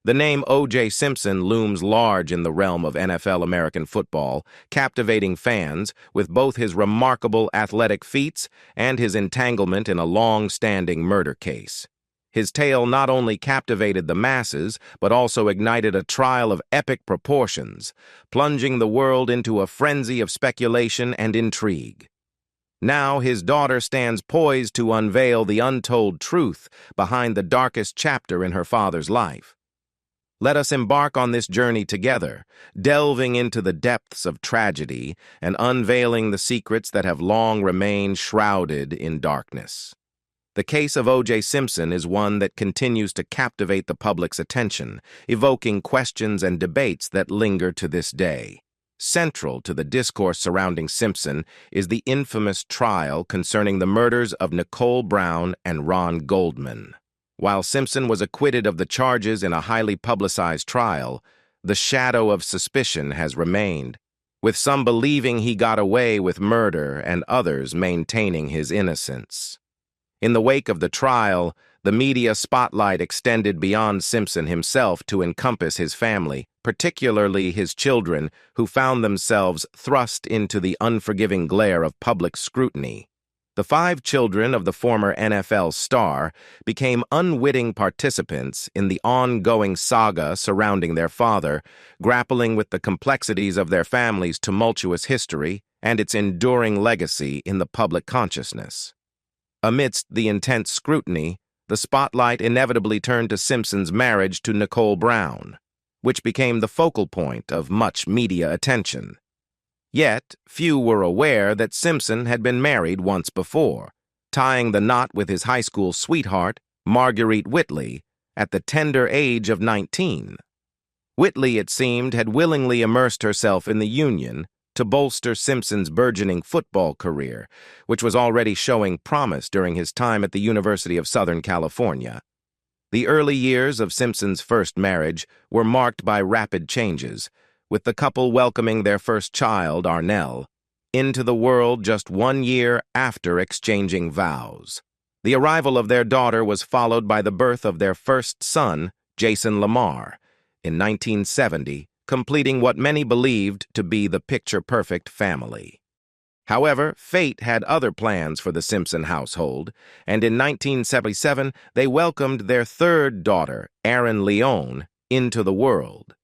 The name O.J. Simpson looms large in the realm of NFL American football, captivating fans with both his remarkable athletic feats and his entanglement in a long-standing murder case. His tale not only captivated the masses, but also ignited a trial of epic proportions, plunging the world into a frenzy of speculation and intrigue. Now his daughter stands poised to unveil the untold truth behind the darkest chapter in her father's life. Let us embark on this journey together, delving into the depths of tragedy and unveiling the secrets that have long remained shrouded in darkness. The case of O.J. Simpson is one that continues to captivate the public's attention, evoking questions and debates that linger to this day. Central to the discourse surrounding Simpson is the infamous trial concerning the murders of Nicole Brown and Ron Goldman. While Simpson was acquitted of the charges in a highly publicized trial, the shadow of suspicion has remained, with some believing he got away with murder and others maintaining his innocence. In the wake of the trial, the media spotlight extended beyond Simpson himself to encompass his family, particularly his children, who found themselves thrust into the unforgiving glare of public scrutiny. The 5 children of the former NFL star became unwitting participants in the ongoing saga surrounding their father, grappling with the complexities of their family's tumultuous history and its enduring legacy in the public consciousness. Amidst the intense scrutiny, the spotlight inevitably turned to Simpson's marriage to Nicole Brown, which became the focal point of much media attention. Yet, few were aware that Simpson had been married once before, tying the knot with his high school sweetheart, Marguerite Whitley, at the tender age of 19. Whitley, it seemed, had willingly immersed herself in the union to bolster Simpson's burgeoning football career, which was already showing promise during his time at the University of Southern California. The early years of Simpson's first marriage were marked by rapid changes, with the couple welcoming their first child, Arnell, into the world just 1 year after exchanging vows. The arrival of their daughter was followed by the birth of their first son, Jason Lamar, in 1970, completing what many believed to be the picture-perfect family. However, fate had other plans for the Simpson household, and in 1977 they welcomed their third daughter, Erin Leone, into the world.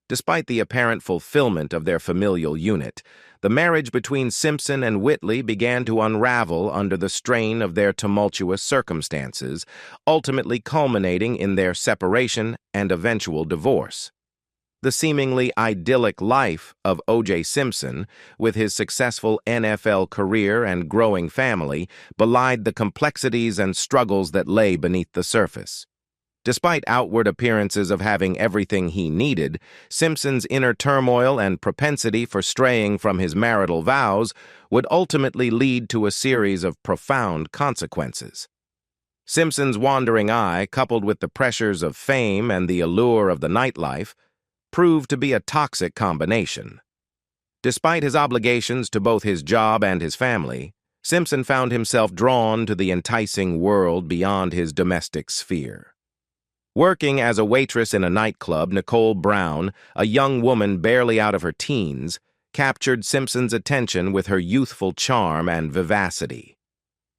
Despite the apparent fulfillment of their familial unit, the marriage between Simpson and Whitley began to unravel under the strain of their tumultuous circumstances, ultimately culminating in their separation and eventual divorce. The seemingly idyllic life of O.J. Simpson, with his successful NFL career and growing family, belied the complexities and struggles that lay beneath the surface. Despite outward appearances of having everything he needed, Simpson's inner turmoil and propensity for straying from his marital vows would ultimately lead to a series of profound consequences. Simpson's wandering eye, coupled with the pressures of fame and the allure of the nightlife, proved to be a toxic combination. Despite his obligations to both his job and his family, Simpson found himself drawn to the enticing world beyond his domestic sphere. Working as a waitress in a nightclub, Nicole Brown, a young woman barely out of her teens, captured Simpson's attention with her youthful charm and vivacity.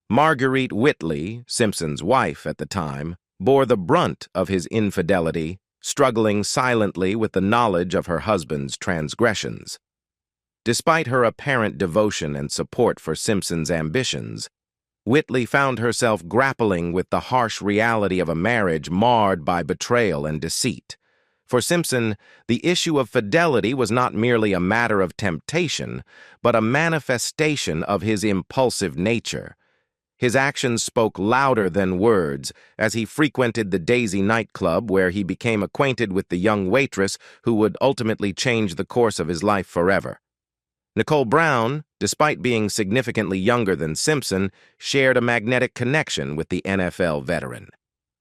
Marguerite Whitley, Simpson's wife at the time, bore the brunt of his infidelity, struggling silently with the knowledge of her husband's transgressions. Despite her apparent devotion and support for Simpson's ambitions, Whitley found herself grappling with the harsh reality of a marriage marred by betrayal and deceit. For Simpson, the issue of fidelity was not merely a matter of temptation, but a manifestation of his impulsive nature. His actions spoke louder than words as he frequented the Daisy nightclub, where he became acquainted with the young waitress who would ultimately change the course of his life forever. Nicole Brown, despite being significantly younger than Simpson, shared a magnetic connection with the NFL veteran.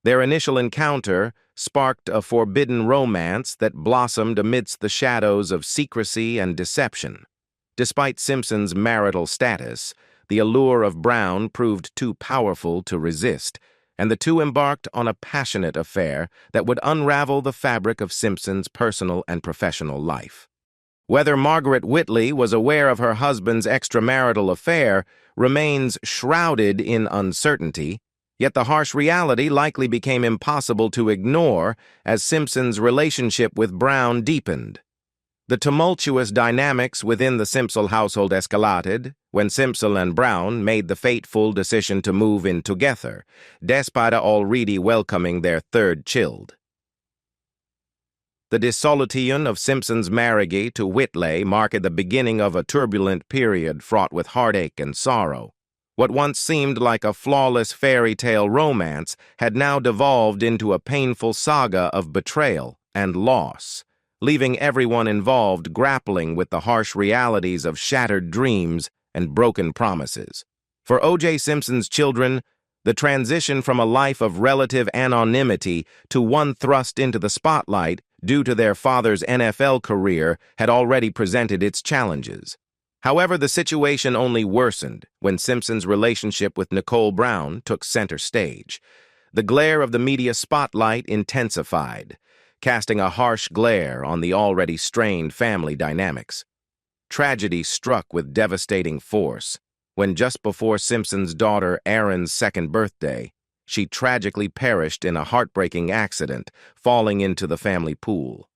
Their initial encounter sparked a forbidden romance that blossomed amidst the shadows of secrecy and deception. Despite Simpson's marital status, the allure of Brown proved too powerful to resist, and the two embarked on a passionate affair that would unravel the fabric of Simpson's personal and professional life. Whether Margaret Whitley was aware of her husband's extramarital affair remains shrouded in uncertainty, yet the harsh reality likely became impossible to ignore as Simpson's relationship with Brown deepened. The tumultuous dynamics within the Simpson household escalated when Simpson and Brown made the fateful decision to move in together, despite already welcoming their third child. The dissolution of Simpson's marriage to Whitley marked the beginning of a turbulent period fraught with heartache and sorrow. What once seemed like a flawless fairy tale romance had now devolved into a painful saga of betrayal and loss, leaving everyone involved grappling with the harsh realities of shattered dreams and broken promises. For O.J. Simpson's children, the transition from a life of relative anonymity to one thrust into the spotlight due to their father's NFL career had already presented its challenges. However, the situation only worsened when Simpson's relationship with Nicole Brown took center stage. The glare of the media spotlight intensified, casting a harsh glare on the already strained family dynamics. Tragedy struck with devastating force when just before Simpson's daughter Erin's second birthday, she tragically perished in a heartbreaking accident, falling into the family pool.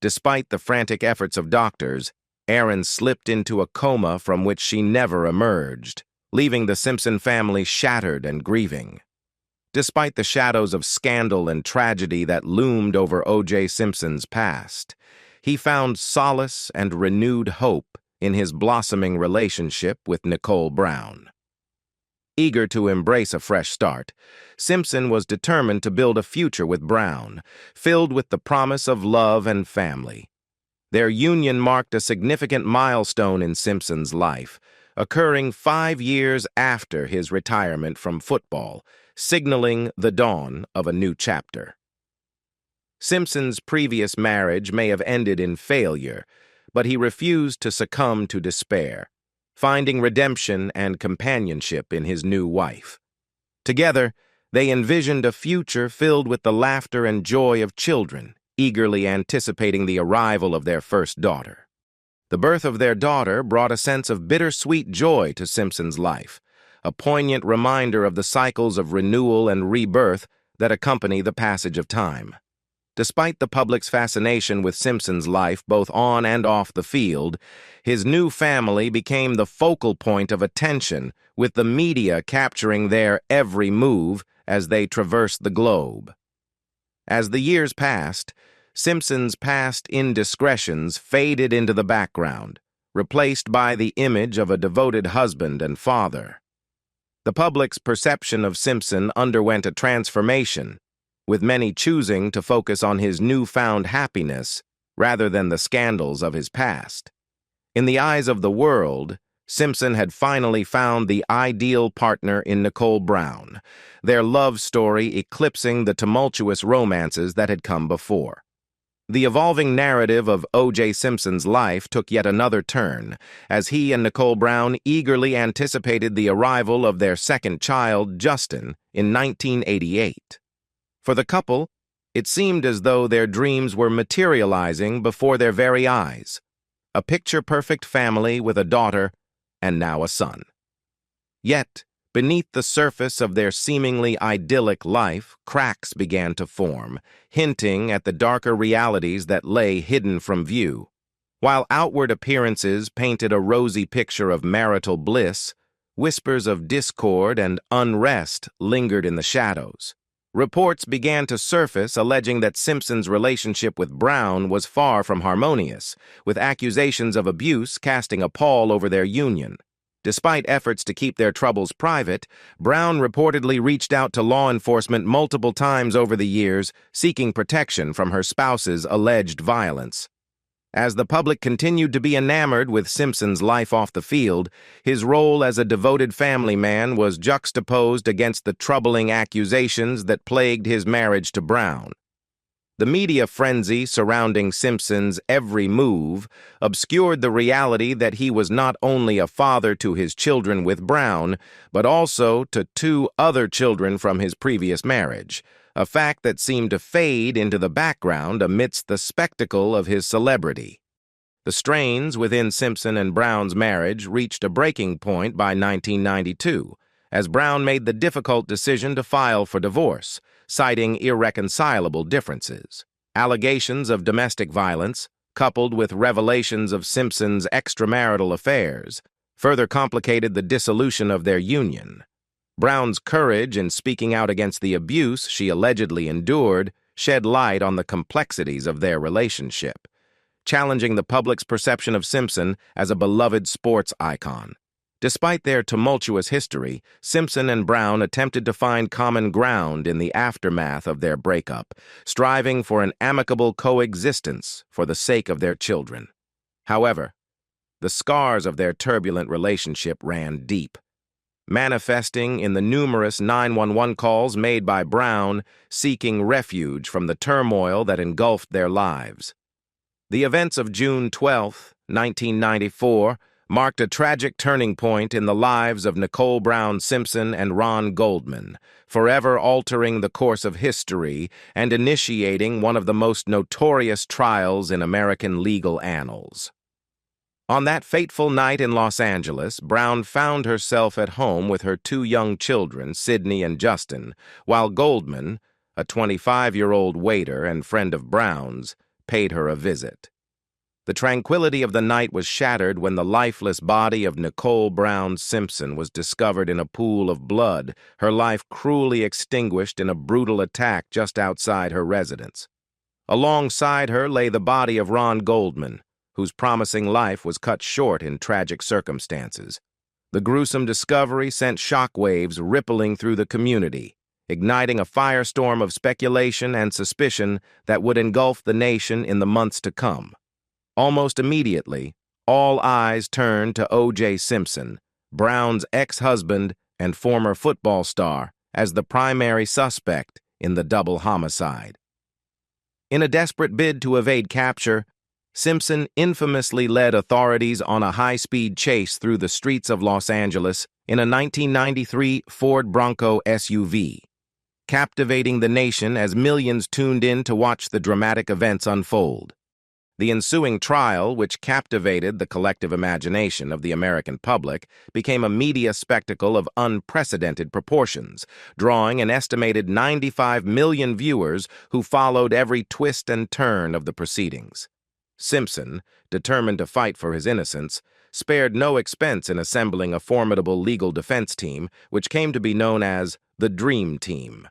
Despite the frantic efforts of doctors, Erin slipped into a coma from which she never emerged, leaving the Simpson family shattered and grieving. Despite the shadows of scandal and tragedy that loomed over O.J. Simpson's past, he found solace and renewed hope in his blossoming relationship with Nicole Brown. Eager to embrace a fresh start, Simpson was determined to build a future with Brown, filled with the promise of love and family. Their union marked a significant milestone in Simpson's life, occurring 5 years after his retirement from football, signaling the dawn of a new chapter. Simpson's previous marriage may have ended in failure, but he refused to succumb to despair, finding redemption and companionship in his new wife. Together, they envisioned a future filled with the laughter and joy of children, eagerly anticipating the arrival of their first daughter. The birth of their daughter brought a sense of bittersweet joy to Simpson's life, a poignant reminder of the cycles of renewal and rebirth that accompany the passage of time. Despite the public's fascination with Simpson's life both on and off the field, his new family became the focal point of attention, with the media capturing their every move as they traversed the globe. As the years passed, Simpson's past indiscretions faded into the background, replaced by the image of a devoted husband and father. The public's perception of Simpson underwent a transformation, with many choosing to focus on his newfound happiness rather than the scandals of his past. In the eyes of the world, Simpson had finally found the ideal partner in Nicole Brown, their love story eclipsing the tumultuous romances that had come before. The evolving narrative of O.J. Simpson's life took yet another turn, as he and Nicole Brown eagerly anticipated the arrival of their second child, Justin, in 1988. For the couple, it seemed as though their dreams were materializing before their very eyes. A picture-perfect family with a daughter and now a son. Yet, beneath the surface of their seemingly idyllic life, cracks began to form, hinting at the darker realities that lay hidden from view. While outward appearances painted a rosy picture of marital bliss, whispers of discord and unrest lingered in the shadows. Reports began to surface alleging that Simpson's relationship with Brown was far from harmonious, with accusations of abuse casting a pall over their union. Despite efforts to keep their troubles private, Brown reportedly reached out to law enforcement multiple times over the years, seeking protection from her spouse's alleged violence. As the public continued to be enamored with Simpson's life off the field, his role as a devoted family man was juxtaposed against the troubling accusations that plagued his marriage to Brown. The media frenzy surrounding Simpson's every move obscured the reality that he was not only a father to his children with Brown, but also to two other children from his previous marriage, a fact that seemed to fade into the background amidst the spectacle of his celebrity. The strains within Simpson and Brown's marriage reached a breaking point by 1992, as Brown made the difficult decision to file for divorce, citing irreconcilable differences. Allegations of domestic violence, coupled with revelations of Simpson's extramarital affairs, further complicated the dissolution of their union. Brown's courage in speaking out against the abuse she allegedly endured shed light on the complexities of their relationship, challenging the public's perception of Simpson as a beloved sports icon. Despite their tumultuous history, Simpson and Brown attempted to find common ground in the aftermath of their breakup, striving for an amicable coexistence for the sake of their children. However, the scars of their turbulent relationship ran deep, manifesting in the numerous 911 calls made by Brown seeking refuge from the turmoil that engulfed their lives. The events of June 12, 1994, marked a tragic turning point in the lives of Nicole Brown Simpson and Ron Goldman, forever altering the course of history and initiating one of the most notorious trials in American legal annals. On that fateful night in Los Angeles, Brown found herself at home with her two young children, Sydney and Justin, while Goldman, a 25-year-old waiter and friend of Brown's, paid her a visit. The tranquility of the night was shattered when the lifeless body of Nicole Brown Simpson was discovered in a pool of blood, her life cruelly extinguished in a brutal attack just outside her residence. Alongside her lay the body of Ron Goldman, whose promising life was cut short in tragic circumstances. The gruesome discovery sent shockwaves rippling through the community, igniting a firestorm of speculation and suspicion that would engulf the nation in the months to come. Almost immediately, all eyes turned to O.J. Simpson, Brown's ex-husband and former football star, as the primary suspect in the double homicide. In a desperate bid to evade capture, Simpson infamously led authorities on a high-speed chase through the streets of Los Angeles in a 1993 Ford Bronco SUV, captivating the nation as millions tuned in to watch the dramatic events unfold. The ensuing trial, which captivated the collective imagination of the American public, became a media spectacle of unprecedented proportions, drawing an estimated 95 million viewers who followed every twist and turn of the proceedings. Simpson, determined to fight for his innocence, spared no expense in assembling a formidable legal defense team, which came to be known as the Dream Team.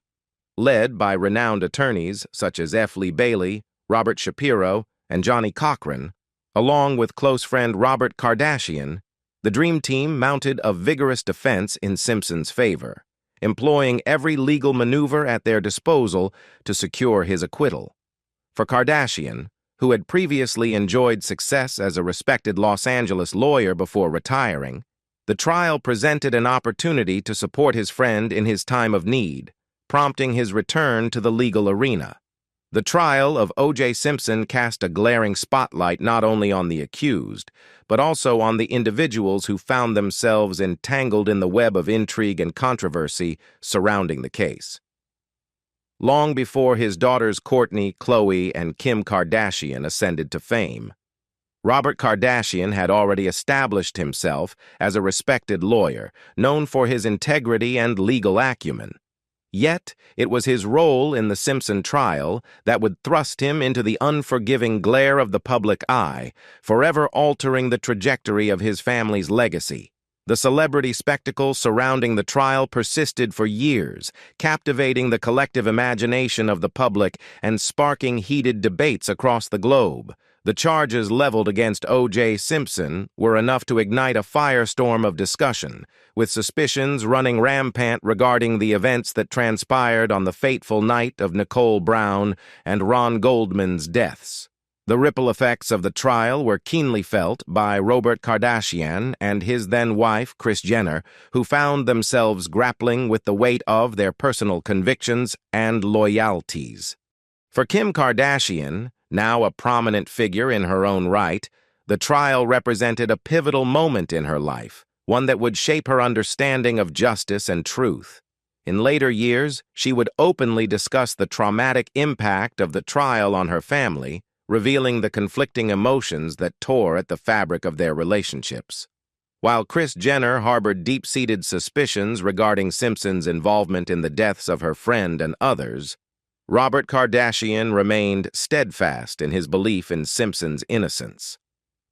Led by renowned attorneys such as F. Lee Bailey, Robert Shapiro, and Johnny Cochran, along with close friend Robert Kardashian, the Dream Team mounted a vigorous defense in Simpson's favor, employing every legal maneuver at their disposal to secure his acquittal. For Kardashian, who had previously enjoyed success as a respected Los Angeles lawyer before retiring, the trial presented an opportunity to support his friend in his time of need, prompting his return to the legal arena. The trial of O.J. Simpson cast a glaring spotlight not only on the accused, but also on the individuals who found themselves entangled in the web of intrigue and controversy surrounding the case. Long before his daughters Kourtney, Khloe, and Kim Kardashian ascended to fame, Robert Kardashian had already established himself as a respected lawyer, known for his integrity and legal acumen. Yet, it was his role in the Simpson trial that would thrust him into the unforgiving glare of the public eye, forever altering the trajectory of his family's legacy. The celebrity spectacle surrounding the trial persisted for years, captivating the collective imagination of the public and sparking heated debates across the globe. The charges leveled against O.J. Simpson were enough to ignite a firestorm of discussion, with suspicions running rampant regarding the events that transpired on the fateful night of Nicole Brown and Ron Goldman's deaths. The ripple effects of the trial were keenly felt by Robert Kardashian and his then-wife, Kris Jenner, who found themselves grappling with the weight of their personal convictions and loyalties. For Kim Kardashian, now a prominent figure in her own right, the trial represented a pivotal moment in her life, one that would shape her understanding of justice and truth. In later years, she would openly discuss the traumatic impact of the trial on her family, revealing the conflicting emotions that tore at the fabric of their relationships. While Kris Jenner harbored deep-seated suspicions regarding Simpson's involvement in the deaths of her friend and others, Robert Kardashian remained steadfast in his belief in Simpson's innocence.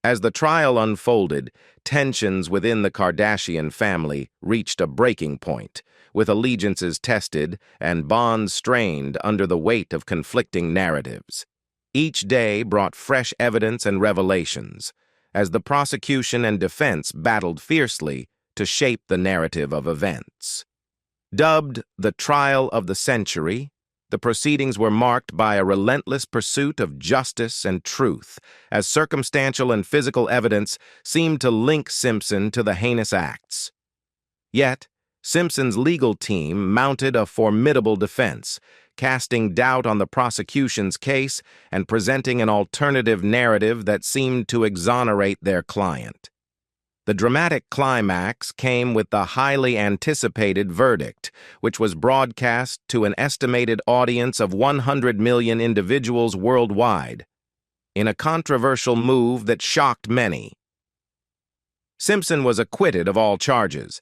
As the trial unfolded, tensions within the Kardashian family reached a breaking point, with allegiances tested and bonds strained under the weight of conflicting narratives. Each day brought fresh evidence and revelations, as the prosecution and defense battled fiercely to shape the narrative of events. Dubbed the trial of the century, the proceedings were marked by a relentless pursuit of justice and truth, as circumstantial and physical evidence seemed to link Simpson to the heinous acts. Yet, Simpson's legal team mounted a formidable defense, casting doubt on the prosecution's case and presenting an alternative narrative that seemed to exonerate their client. The dramatic climax came with the highly anticipated verdict, which was broadcast to an estimated audience of 100 million individuals worldwide, in a controversial move that shocked many. Simpson was acquitted of all charges,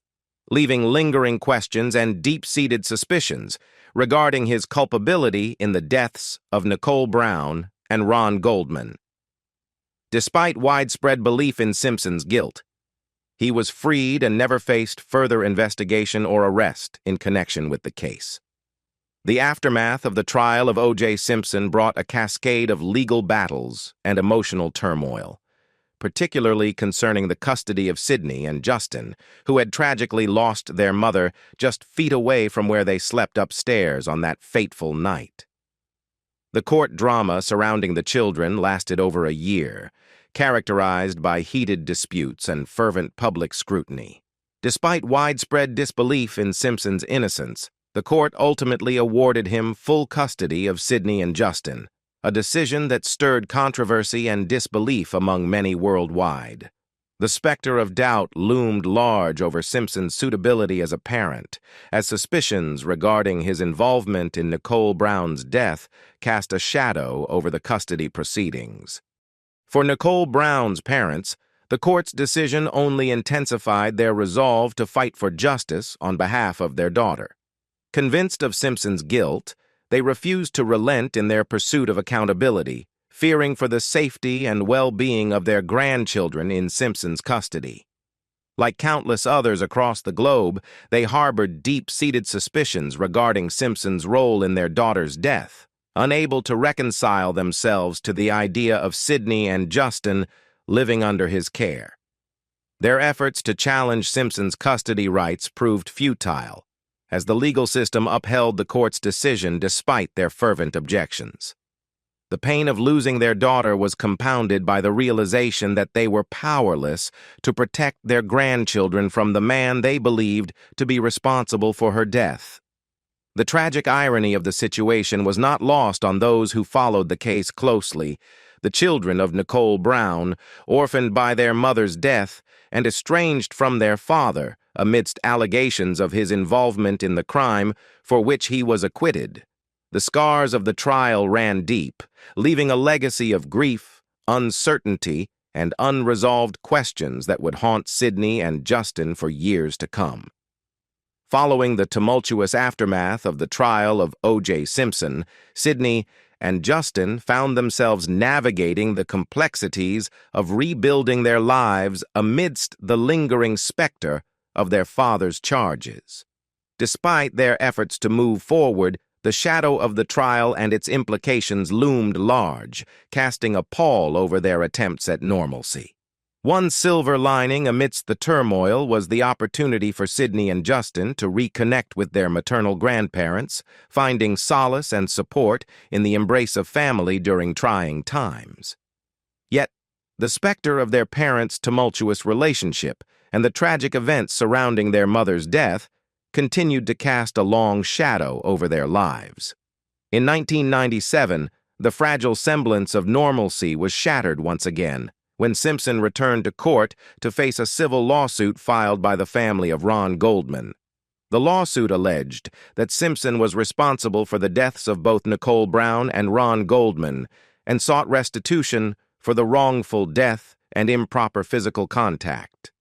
leaving lingering questions and deep-seated suspicions regarding his culpability in the deaths of Nicole Brown and Ron Goldman. Despite widespread belief in Simpson's guilt, he was freed and never faced further investigation or arrest in connection with the case. The aftermath of the trial of O.J. Simpson brought a cascade of legal battles and emotional turmoil, particularly concerning the custody of Sydney and Justin, who had tragically lost their mother just feet away from where they slept upstairs on that fateful night. The court drama surrounding the children lasted over a year, characterized by heated disputes and fervent public scrutiny. Despite widespread disbelief in Simpson's innocence, the court ultimately awarded him full custody of Sydney and Justin, a decision that stirred controversy and disbelief among many worldwide. The specter of doubt loomed large over Simpson's suitability as a parent, as suspicions regarding his involvement in Nicole Brown's death cast a shadow over the custody proceedings. For Nicole Brown's parents, the court's decision only intensified their resolve to fight for justice on behalf of their daughter. Convinced of Simpson's guilt, they refused to relent in their pursuit of accountability, fearing for the safety and well-being of their grandchildren in Simpson's custody. Like countless others across the globe, they harbored deep-seated suspicions regarding Simpson's role in their daughter's death, unable to reconcile themselves to the idea of Sydney and Justin living under his care. Their efforts to challenge Simpson's custody rights proved futile, as the legal system upheld the court's decision despite their fervent objections. The pain of losing their daughter was compounded by the realization that they were powerless to protect their grandchildren from the man they believed to be responsible for her death. The tragic irony of the situation was not lost on those who followed the case closely. The children of Nicole Brown, orphaned by their mother's death and estranged from their father amidst allegations of his involvement in the crime for which he was acquitted. The scars of the trial ran deep, leaving a legacy of grief, uncertainty, and unresolved questions that would haunt Sydney and Justin for years to come. Following the tumultuous aftermath of the trial of O.J. Simpson, Sydney and Justin found themselves navigating the complexities of rebuilding their lives amidst the lingering specter of their father's charges. Despite their efforts to move forward, the shadow of the trial and its implications loomed large, casting a pall over their attempts at normalcy. One silver lining amidst the turmoil was the opportunity for Sydney and Justin to reconnect with their maternal grandparents, finding solace and support in the embrace of family during trying times. Yet, the specter of their parents' tumultuous relationship and the tragic events surrounding their mother's death continued to cast a long shadow over their lives. In 1997, the fragile semblance of normalcy was shattered once again when Simpson returned to court to face a civil lawsuit filed by the family of Ron Goldman. The lawsuit alleged that Simpson was responsible for the deaths of both Nicole Brown and Ron Goldman and sought restitution for the wrongful death and improper physical contact.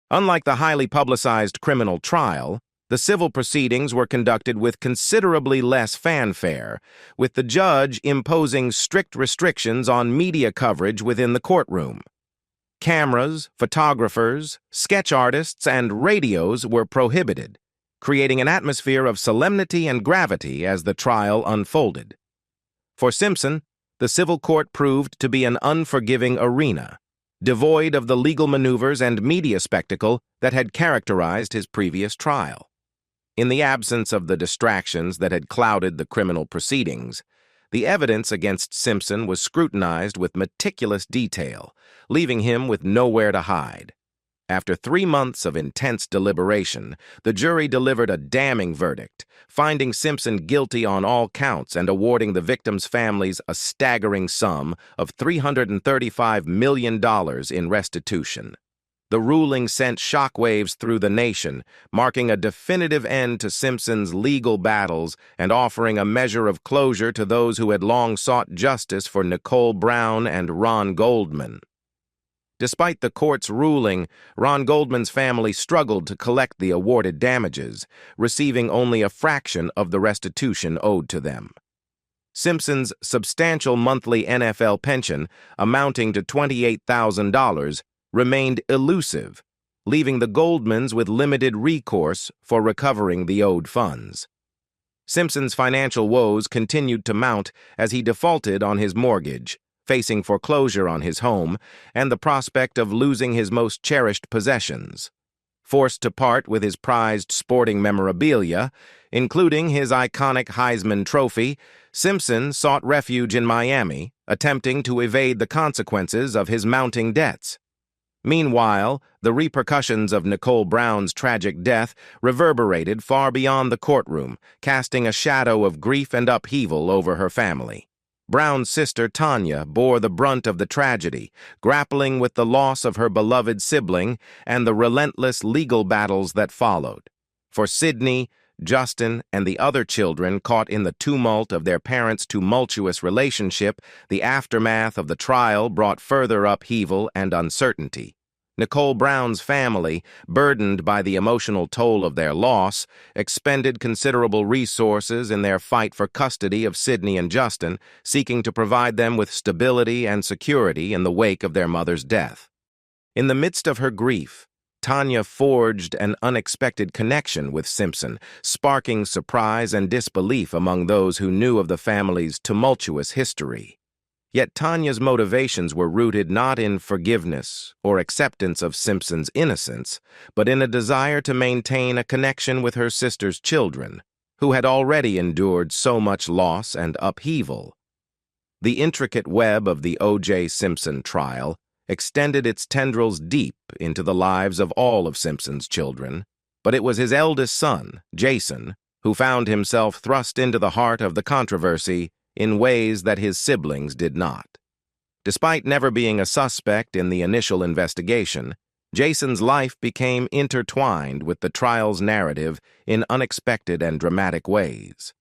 Unlike the highly publicized criminal trial, the civil proceedings were conducted with considerably less fanfare, with the judge imposing strict restrictions on media coverage within the courtroom. Cameras, photographers, sketch artists, and radios were prohibited, creating an atmosphere of solemnity and gravity as the trial unfolded. For Simpson, the civil court proved to be an unforgiving arena, devoid of the legal maneuvers and media spectacle that had characterized his previous trial. In the absence of the distractions that had clouded the criminal proceedings, the evidence against Simpson was scrutinized with meticulous detail, leaving him with nowhere to hide. After 3 months of intense deliberation, the jury delivered a damning verdict, finding Simpson guilty on all counts and awarding the victims' families a staggering sum of $335 million in restitution. The ruling sent shockwaves through the nation, marking a definitive end to Simpson's legal battles and offering a measure of closure to those who had long sought justice for Nicole Brown and Ron Goldman. Despite the court's ruling, Ron Goldman's family struggled to collect the awarded damages, receiving only a fraction of the restitution owed to them. Simpson's substantial monthly NFL pension, amounting to $28,000, remained elusive, leaving the Goldmans with limited recourse for recovering the owed funds. Simpson's financial woes continued to mount as he defaulted on his mortgage, facing foreclosure on his home and the prospect of losing his most cherished possessions. Forced to part with his prized sporting memorabilia, including his iconic Heisman Trophy, Simpson sought refuge in Miami, attempting to evade the consequences of his mounting debts. Meanwhile, the repercussions of Nicole Brown's tragic death reverberated far beyond the courtroom, casting a shadow of grief and upheaval over her family. Brown's sister Tanya bore the brunt of the tragedy, grappling with the loss of her beloved sibling and the relentless legal battles that followed. For Sydney, Justin, and the other children caught in the tumult of their parents' tumultuous relationship, the aftermath of the trial brought further upheaval and uncertainty. Nicole Brown's family, burdened by the emotional toll of their loss, expended considerable resources in their fight for custody of Sydney and Justin, seeking to provide them with stability and security in the wake of their mother's death. In the midst of her grief, Tanya forged an unexpected connection with Simpson, sparking surprise and disbelief among those who knew of the family's tumultuous history. Yet Tanya's motivations were rooted not in forgiveness or acceptance of Simpson's innocence, but in a desire to maintain a connection with her sister's children, who had already endured so much loss and upheaval. The intricate web of the O.J. Simpson trial extended its tendrils deep into the lives of all of Simpson's children, but it was his eldest son, Jason, who found himself thrust into the heart of the controversy in ways that his siblings did not. Despite never being a suspect in the initial investigation, Jason's life became intertwined with the trial's narrative in unexpected and dramatic ways.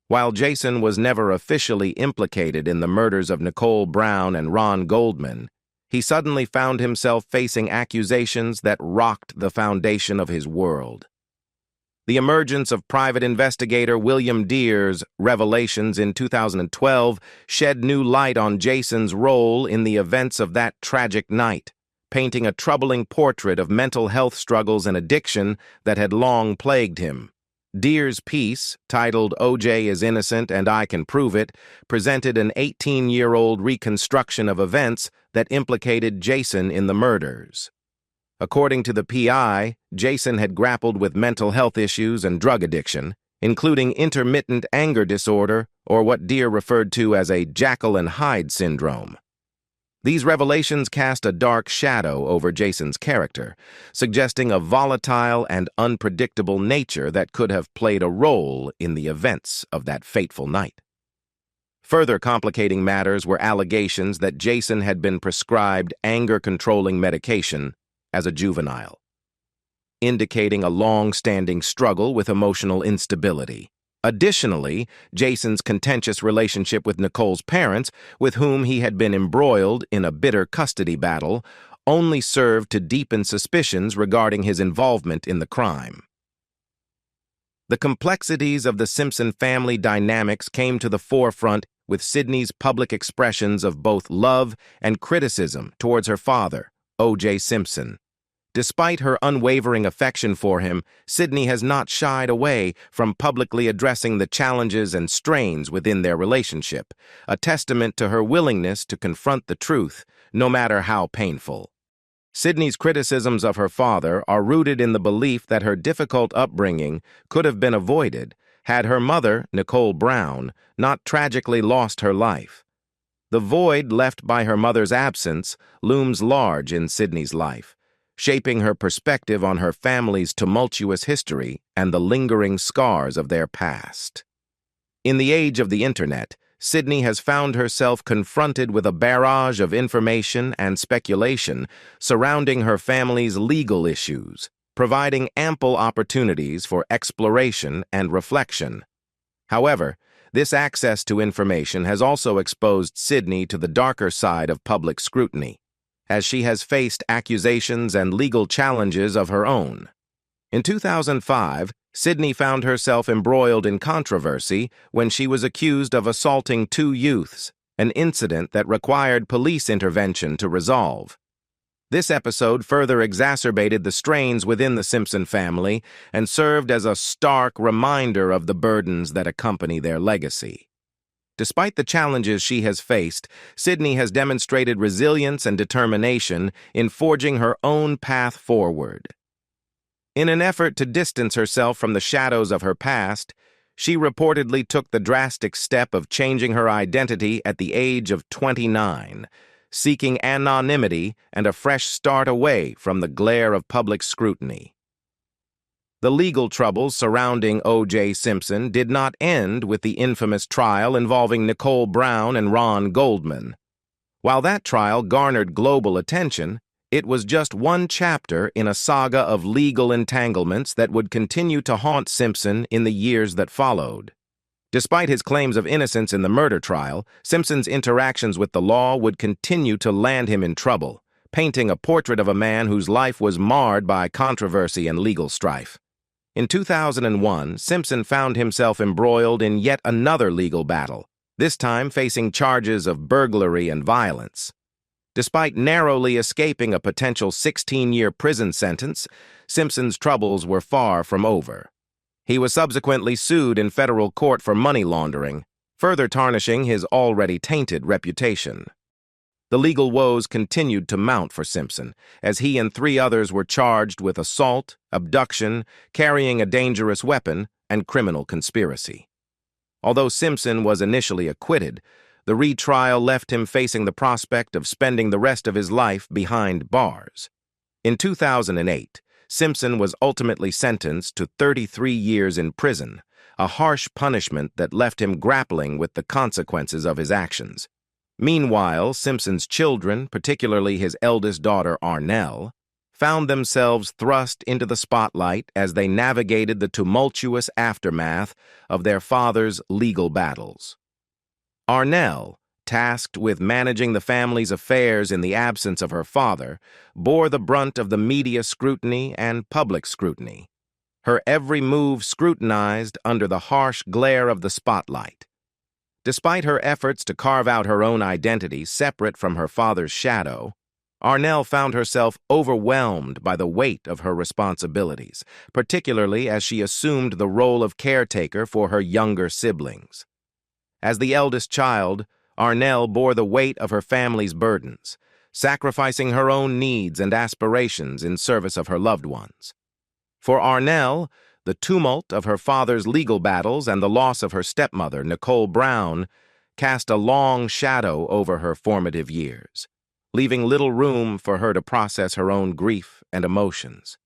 While Jason was never officially implicated in the murders of Nicole Brown and Ron Goldman, he suddenly found himself facing accusations that rocked the foundation of his world. The emergence of private investigator William Deere's revelations in 2012 shed new light on Jason's role in the events of that tragic night, painting a troubling portrait of mental health struggles and addiction that had long plagued him. Deere's piece, titled "O.J. is Innocent and I Can Prove It," presented an 18-year-old reconstruction of events that implicated Jason in the murders. According to the PI, Jason had grappled with mental health issues and drug addiction, including intermittent anger disorder, or what Deere referred to as a Jekyll and Hyde syndrome. These revelations cast a dark shadow over Jason's character, suggesting a volatile and unpredictable nature that could have played a role in the events of that fateful night. Further complicating matters were allegations that Jason had been prescribed anger-controlling medication as a juvenile, indicating a long-standing struggle with emotional instability. Additionally, Jason's contentious relationship with Nicole's parents, with whom he had been embroiled in a bitter custody battle, only served to deepen suspicions regarding his involvement in the crime. The complexities of the Simpson family dynamics came to the forefront with Sydney's public expressions of both love and criticism towards her father, O.J. Simpson. Despite her unwavering affection for him, Sydney has not shied away from publicly addressing the challenges and strains within their relationship, a testament to her willingness to confront the truth, no matter how painful. Sydney's criticisms of her father are rooted in the belief that her difficult upbringing could have been avoided had her mother, Nicole Brown, not tragically lost her life. The void left by her mother's absence looms large in Sydney's life, shaping her perspective on her family's tumultuous history and the lingering scars of their past. In the age of the internet, Sydney has found herself confronted with a barrage of information and speculation surrounding her family's legal issues, providing ample opportunities for exploration and reflection. However, this access to information has also exposed Sydney to the darker side of public scrutiny, as she has faced accusations and legal challenges of her own. In 2005, Sydney found herself embroiled in controversy when she was accused of assaulting two youths, an incident that required police intervention to resolve. This episode further exacerbated the strains within the Simpson family and served as a stark reminder of the burdens that accompany their legacy. Despite the challenges she has faced, Sydney has demonstrated resilience and determination in forging her own path forward. In an effort to distance herself from the shadows of her past, she reportedly took the drastic step of changing her identity at the age of 29, seeking anonymity and a fresh start away from the glare of public scrutiny. The legal troubles surrounding O.J. Simpson did not end with the infamous trial involving Nicole Brown and Ron Goldman. While that trial garnered global attention, it was just one chapter in a saga of legal entanglements that would continue to haunt Simpson in the years that followed. Despite his claims of innocence in the murder trial, Simpson's interactions with the law would continue to land him in trouble, painting a portrait of a man whose life was marred by controversy and legal strife. In 2001, Simpson found himself embroiled in yet another legal battle, this time facing charges of burglary and violence. Despite narrowly escaping a potential 16-year prison sentence, Simpson's troubles were far from over. He was subsequently sued in federal court for money laundering, further tarnishing his already tainted reputation. The legal woes continued to mount for Simpson, as he and 3 others were charged with assault, abduction, carrying a dangerous weapon, and criminal conspiracy. Although Simpson was initially acquitted, the retrial left him facing the prospect of spending the rest of his life behind bars. In 2008, Simpson was ultimately sentenced to 33 years in prison, a harsh punishment that left him grappling with the consequences of his actions. Meanwhile, Simpson's children, particularly his eldest daughter Arnell, found themselves thrust into the spotlight as they navigated the tumultuous aftermath of their father's legal battles. Arnell, tasked with managing the family's affairs in the absence of her father, bore the brunt of the media scrutiny and public scrutiny, her every move scrutinized under the harsh glare of the spotlight. Despite her efforts to carve out her own identity separate from her father's shadow, Arnell found herself overwhelmed by the weight of her responsibilities, particularly as she assumed the role of caretaker for her younger siblings. As the eldest child, Arnell bore the weight of her family's burdens, sacrificing her own needs and aspirations in service of her loved ones. For Arnell, the tumult of her father's legal battles and the loss of her stepmother, Nicole Brown, cast a long shadow over her formative years, leaving little room for her to process her own grief and emotions.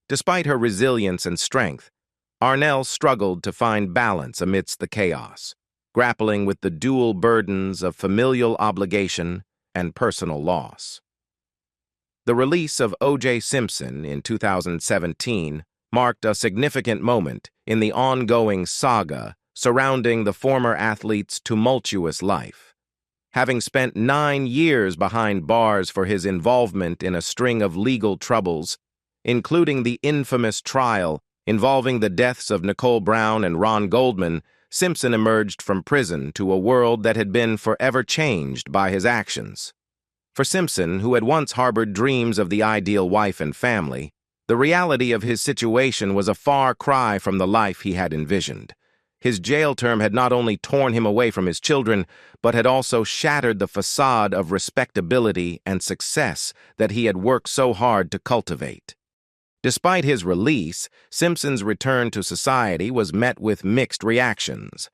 Despite her resilience and strength, Arnell struggled to find balance amidst the chaos, grappling with the dual burdens of familial obligation and personal loss. The release of O.J. Simpson in 2017 marked a significant moment in the ongoing saga surrounding the former athlete's tumultuous life. Having spent 9 years behind bars for his involvement in a string of legal troubles, including the infamous trial involving the deaths of Nicole Brown and Ron Goldman, Simpson emerged from prison to a world that had been forever changed by his actions. For Simpson, who had once harbored dreams of the ideal wife and family, the reality of his situation was a far cry from the life he had envisioned. His jail term had not only torn him away from his children, but had also shattered the facade of respectability and success that he had worked so hard to cultivate. Despite his release, Simpson's return to society was met with mixed reactions.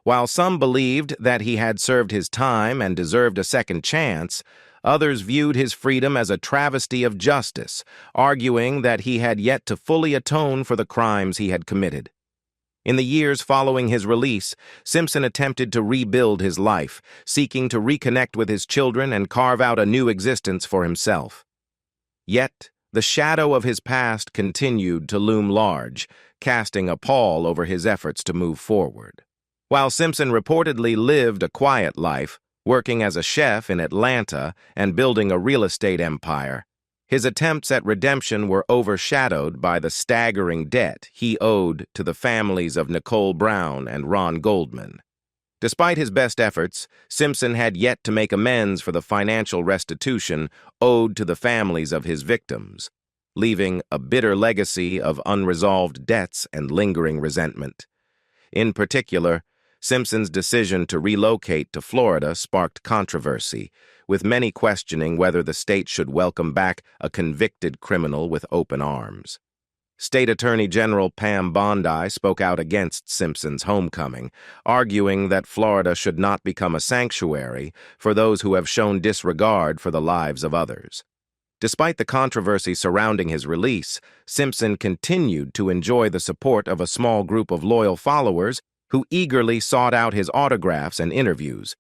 While some believed that he had served his time and deserved a second chance, others viewed his freedom as a travesty of justice, arguing that he had yet to fully atone for the crimes he had committed. In the years following his release, Simpson attempted to rebuild his life, seeking to reconnect with his children and carve out a new existence for himself. Yet, the shadow of his past continued to loom large, casting a pall over his efforts to move forward. While Simpson reportedly lived a quiet life, working as a chef in Atlanta and building a real estate empire, his attempts at redemption were overshadowed by the staggering debt he owed to the families of Nicole Brown and Ron Goldman. Despite his best efforts, Simpson had yet to make amends for the financial restitution owed to the families of his victims, leaving a bitter legacy of unresolved debts and lingering resentment. In particular, Simpson's decision to relocate to Florida sparked controversy, with many questioning whether the state should welcome back a convicted criminal with open arms. State Attorney General Pam Bondi spoke out against Simpson's homecoming, arguing that Florida should not become a sanctuary for those who have shown disregard for the lives of others. Despite the controversy surrounding his release, Simpson continued to enjoy the support of a small group of loyal followers who eagerly sought out his autographs and interviews.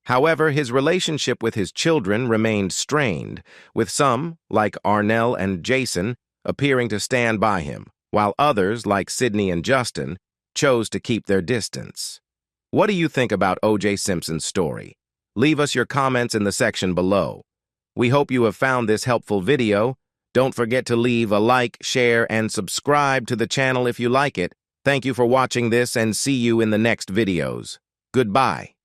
However, his relationship with his children remained strained, with some, like Arnell and Jason, appearing to stand by him, while others, like Sydney and Justin, chose to keep their distance. What do you think about O.J. Simpson's story? Leave us your comments in the section below. We hope you have found this helpful video. Don't forget to leave a like, share, and subscribe to the channel if you like it. Thank you for watching this and see you in the next videos. Goodbye.